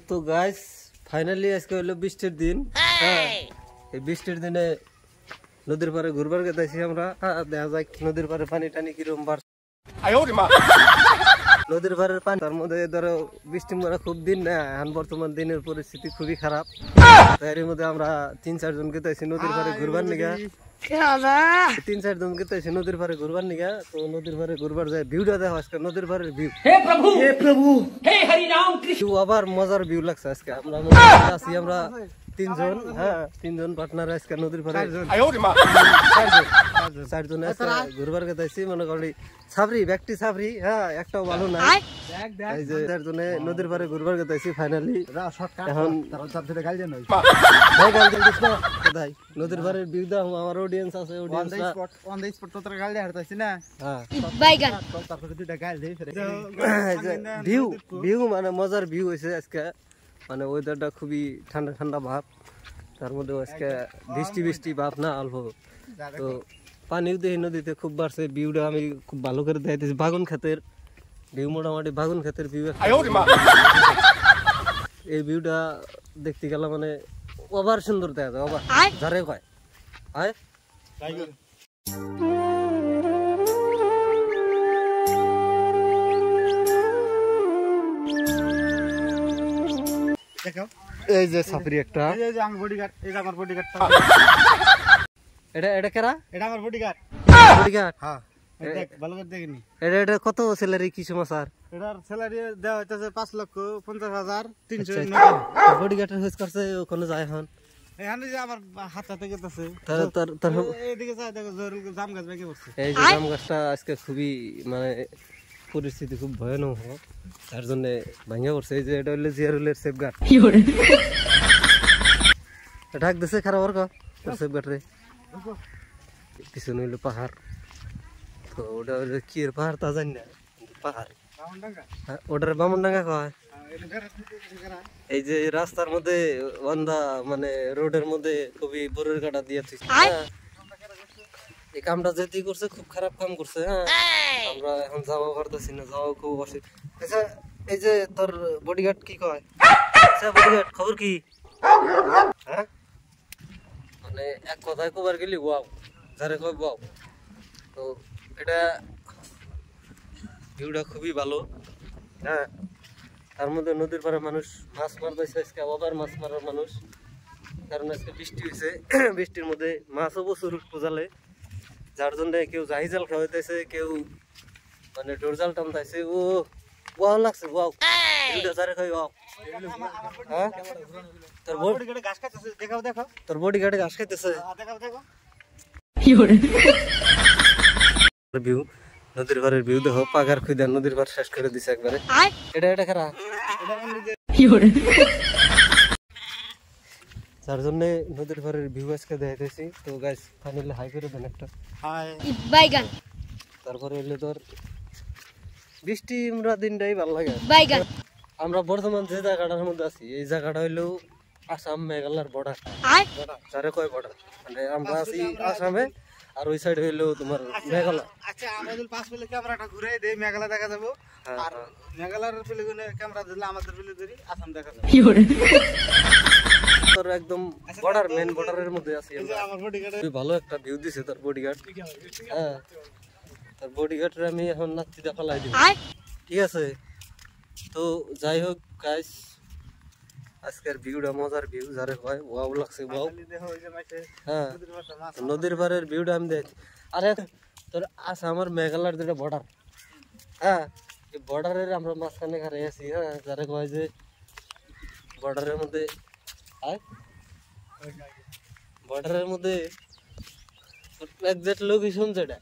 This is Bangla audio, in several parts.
তো গাইস ফাইনালি আজকে হলো বৃষ্টির দিন। হ্যাঁ, এই বৃষ্টির দিনে নদীর পাড়ে ঘুরবার গেছি আমরা। দেখা যাক নদীর পাড়ে পানি টানি কিরকম বাড়ছে। নদীর পাড়ের পানি তার মধ্যে ধরো বৃষ্টি মারা খুব দিন না, এখন বর্তমান দিনের পরিস্থিতি খুবই খারাপ। এর মধ্যে আমরা 3-4 জন গেছি নদীর পাড়ে ঘুরবার নিগা। 3-4 জন গেছি নদীর পাড়ে ঘুরবার নিগা। তো নদীর পাড়ে ঘুরবার যায় ভিউটা দেখো আজকে নদীর পাড়ের ভিউ। হে প্রভু হে হরি রাম কৃষ্ণ, আবার মজার ভিউ লাগছে আজকে। আমরা আছি আমরা 3 জন। হ্যাঁ, 3 জন পার্টনার আজকে নদীর পাড়ে 4 জন ঘুরবার গেছি। মনে করি সাবরি ব্যক্তি সাবরি, হ্যাঁ একটাও ভালো না। এই যে 4 জনে নদীর পাড়ে ঘুরবার গেছি ফাইনালি। এখন নদীর পাড়ের ভিউ দাও, আমার অডিয়েন্স আছে, অডিয়েন্স অন দ্য স্পট তো তোরা গাল দিয়ে হাঁটতাছিস না। হ্যাঁ বাইগান তারপরে দুইটা গাল দেই ফেরে ভিউ ভিউ মানে মজার ভিউ হইছে আজকে। মানে ওয়েদারটা খুবই ঠান্ডা ঠান্ডা ভাব, তার মধ্যে আজকে বৃষ্টি বৃষ্টি ভাব না অল্প। তো পানিও দেখি নদীতে খুব বাড়ছে। ভিউটা আমি খুব ভালো করে দেখাইতেছি। বাগুন ক্ষেতের ভিউ, মোটামুটি বাগুন ক্ষেতের ভিউ। এই ভিউটা দেখতে গেলে মানে ওভার সুন্দর দেখা যায়, ওভার যারে কয় আয়। এই যে সাফরি একটা, এই যে আমার বডিগার্ড, এই যে আমার বডিগার্ড। এটা কেরা? এটা আমার বডিগার্ড। বডিগার্ড? হ্যাঁ, দেখ ভালো করে দেখিনি। এটা কত স্যালারি কি সমস্যা? এটার স্যালারি দেওয়া হইতাছে 5,50,390। বডিগার্ডের হইছ করছে কোন যায় এখন? এখানে যে আমার হাতটাতে গেছে, তার এইদিকে যায় দেখো জাম গাছ ভেঙে পড়ছে। এই যে জাম গাছটা আজকে খুবই মানে পরিস্থিতি খুব ভয়ানক, তার জন্য ভাঙা পড়ছে। এই যে এটা হলো জিয়ারুলের সেফগার্ড। ঢাক দিছে খারাপ আর সেফগার্ড রে। পিছনে হইলো পাহাড়। তো ওটা হলো কি এর পাহাড় তা জানি না, পাহাড় ওটার বামনডাঙ্গা কয়। এই যে রাস্তার মধ্যে বান্ধা মানে রোডের মধ্যে খুবই বড়ের কাটা দিয়েছে। এই কামটা যেতে করছে খুব খারাপ কাম করছে। হ্যাঁ, আমরা এখন যাওয়া পারতেছি না, যাওয়া খুব অসুবিধা। আচ্ছা, এই যে তোর বডিগার্ড কি কয়? আচ্ছা বডিগার্ড খবর কি? হ্যাঁ, মানে এক কথায় কবার গেলি ওয়াও, যারে কয় ওয়াও। তো এটা ভিউটা খুবই ভালো। হ্যাঁ, তার মধ্যে নদীর পাড়ে মানুষ মাছ মারতেছে আজকে, আবার মাছ মারার মানুষ, কারণ আজকে বৃষ্টি হয়েছে। বৃষ্টির মধ্যে মাছও প্রচুর পোজালে, যার জন্য কেউ জাহি জাল খাওয়াইতেছে, কেউ মানে ডোর জাল টানতেছে। ও ওয়াও লাগছে, ওয়াও ভিউটা যারে কয় ওয়াও। হ্যাঁ, তোর বডিগার্ডে ঘাস খাইতেছে, দেখাও দেখো। তোর বডিগার্ডে ঘাস খাইতেছে, দেখাও দেখো। ভিউ নদীর পাড়ের ভিউ দেখো, পাগার খুঁজে নদীর পাড় শেষ করে দিছে একবারে। এটা খারা যার জন্য নদীর পাড়ের ভিউ আজকে দেখাইতেছি। তো গাইস ফাইনালি হাই করে দেন একটা হাই বাইগান। তারপরে হইলো তোর বৃষ্টি আমরা দিনটাই ভালো লাগে বাইগান। আমরা বর্তমান যে জায়গাটার মধ্যে আছি, এই জায়গাটা হইলো আসাম মেঘালয়ের বর্ডার, যারে কয় বর্ডার। মানে আমরা আছি আসামে, আর ওই সাইড হইলো তোমার মেঘালয়। আচ্ছা, আমরা যদি 5 মিনিট ক্যামেরাটা ঘুরে দেই মেঘালয় দেখা যাবো, আর মেঘালয়ের ফিলিগুনে ক্যামেরা দিলে আমাদের ফিলি ধরি আসাম দেখা যাবে। তোর একদম বর্ডার, মেন বর্ডারের মধ্যে আছি আমরা। আমার বডিগার্ড খুব ভালো একটা ভিউ দিছে তোর বডিগার্ড। হ্যাঁ, তোর বডিগার্ডরে আমি এখন নাচিতে ফেলাই দিব, ঠিক আছে? তো যাই হোক গাইস, আজকের ভিউটা মজার ভিউ, যারে হয় ওয়াও লাগছে ওয়াও। হ্যাঁ, নদীর পাড়ের ভিউটা আমি দেখছি। আরে তোর আসাম আর মেঘালয়ের যেটা বর্ডার, হ্যাঁ, এই বর্ডারের আমরা মাঝখানে খারে আছি। হ্যাঁ, যারে কয় যে বর্ডারের মধ্যে বর্ডারের মধ্যে এক্সাক্ট লোকেশন যেটা,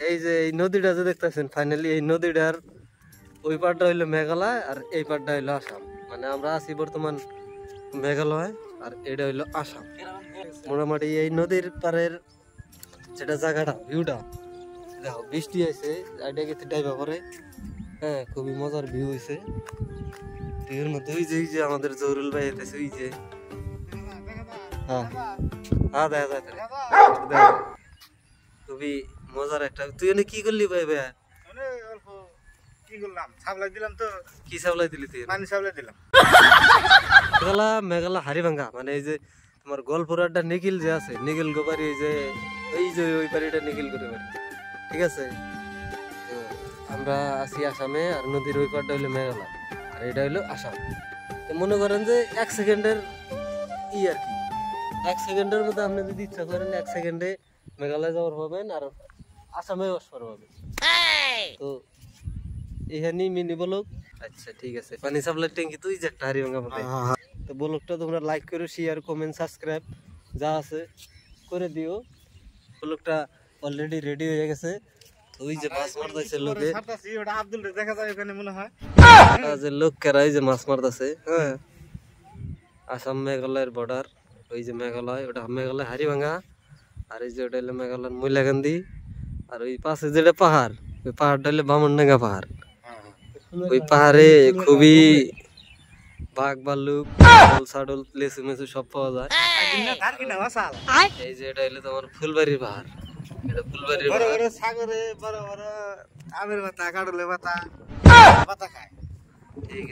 এই যে এই নদীটা যে দেখতেছেন ফাইনালি, এই নদীটার ওই পাড়টা হইলো মেঘালয় আর এই পাড়টা হইলো আসাম। মানে আমরা আছি বর্তমান মেঘালয় আর এটা হইলো আসাম। মোটামুটি এই নদীর পাড়ের যেটা জায়গাটা ভিউটা দেখো, বৃষ্টি হয়েছে, এটা গেছে ডাইভা করে। হ্যাঁ, খুবই মজার ভিউ হয়েছে। ভিউর মধ্যে ওই যে আমাদের জরুল ভাই এসেছে, ওই যে হ্যাঁ হ্যাঁ দেখা যায়, খুবই মজার একটা। তুই এনে কি করলি ভাই? ভাই কি করলাম সাপ্লাই দিলাম তো কি সাপ্লাই দিলি তুই পানি সাপ্লাই দিলাম মেঘালা হাড়িভাঙ্গা মানে এই যে তোমার গোলপুরাটা নিখিল যে আছে নিখিল গোপারি এই যে ওই বাড়িটা নিখিল করে বাড়ি ঠিক আছে তো আমরা আছি আসামে আর নদীর ওই পারটা হইলো মেঘালয় আর এটা হইলো আসাম তো মনে করেন যে 1 সেকেন্ডের আর কি 1 সেকেন্ডের মধ্যে আপনি যদি ইচ্ছা করেন 1 সেকেন্ডে মেঘালয় যাওয়ার পাবেন আর আসামে আসবার পাবেন তো এখানেই মিনি ব্লগ আচ্ছা ঠিক আছে পানি সাপ্লাই ট্যাঙ্কি তুই যে একটা হাড়িভাঙ্গা পাবে তো ব্লগটা তোমরা লাইক করো শেয়ার কমেন্ট সাবস্ক্রাইব যা আছে করে দিও ব্লগটা অলরেডি রেডি হয়ে গেছে তো ওই যে মাছ মারতেছে লোকে ছাড়তাছি ওটা আব্দুল দেখা যায় ওখানে মনে হয় যে লোকেরা এই যে মাছ মারতেছে হ্যাঁ আসাম মেঘালয়ের বর্ডার ওই যে মেঘালয় ওটা মেঘালয় হাড়িভাঙ্গা আর এই যে ওটা হলো মেঘালয়ের ময়লাকান্দি আর ওই পাশে যেটা পাহাড় ওই পাহাড়টা হলো বামনডাঙ্গা পাহাড় ওই পাহাড়ে খুবই বাঘ ভাল্লুক ছাড়ল লেসু মেসু সব পাওয়া যায় এই যে এটা হলো তোমার ফুলবাড়ির পাহাড় এটা ফুলবাড়ির বড় পাহাড় বড় সাগরে বড় বড় আমের পাতা কাটলে পাতা পাতা খায় ঠিক আছে